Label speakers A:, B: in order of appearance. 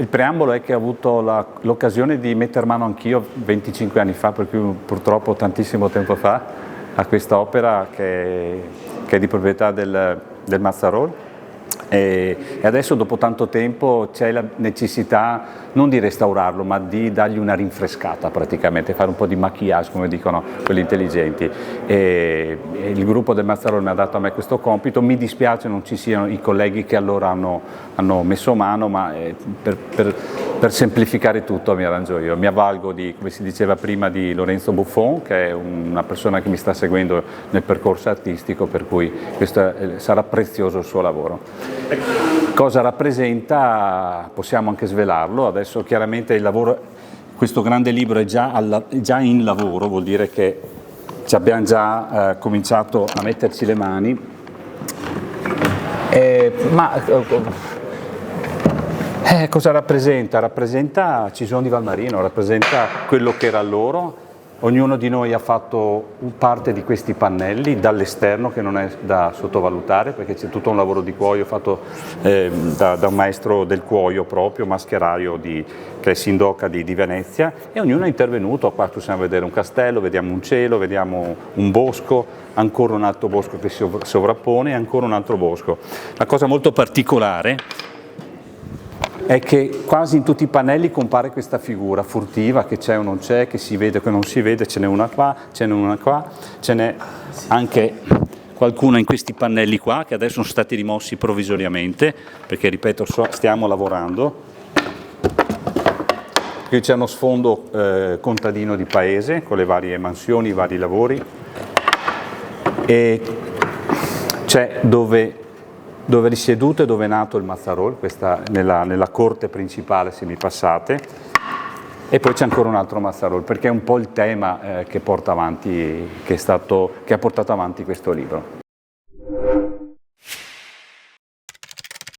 A: Il preambolo è che ho avuto l'occasione di metter mano anch'io 25 anni fa, per cui purtroppo tantissimo tempo fa, a questa opera che è di proprietà del Mazzarol. E adesso dopo tanto tempo c'è la necessità non di restaurarlo, ma di dargli una rinfrescata praticamente, fare un po' di maquillage, come dicono quelli intelligenti. E il gruppo del Mazzarol mi ha dato a me questo compito. Mi dispiace non ci siano i colleghi che allora hanno messo mano, ma per semplificare tutto mi arrangio io. Mi avvalgo di, come si diceva prima, di Lorenzo Buffon, che è una persona che mi sta seguendo nel percorso artistico, per cui sarà prezioso il suo lavoro. Cosa rappresenta? Possiamo anche svelarlo. Adesso chiaramente il lavoro, questo grande libro è già in lavoro, vuol dire che abbiamo già cominciato a metterci le mani. Cosa rappresenta? Rappresenta Cison di Valmarino, rappresenta quello che era loro. Ognuno di noi ha fatto parte di questi pannelli dall'esterno, che non è da sottovalutare, perché c'è tutto un lavoro di cuoio fatto da un maestro del cuoio proprio, mascherario, che è Sindoca di Venezia, e ognuno è intervenuto. Qua possiamo vedere un castello, vediamo un cielo, vediamo un bosco, ancora un altro bosco che si sovrappone e ancora un altro bosco. La cosa molto particolare è che quasi in tutti i pannelli compare questa figura furtiva, che c'è o non c'è, che si vede o che non si vede, ce n'è una qua, ce n'è una qua, ce n'è anche qualcuna in questi pannelli qua, che adesso sono stati rimossi provvisoriamente, perché ripeto, stiamo lavorando. Qui c'è uno sfondo contadino di paese, con le varie mansioni, i vari lavori, e c'è dove risieduto e dove è nato il Mazzarol, questa nella corte principale, se mi passate, e poi c'è ancora un altro Mazzarol, perché è un po' il tema che ha portato avanti questo libro.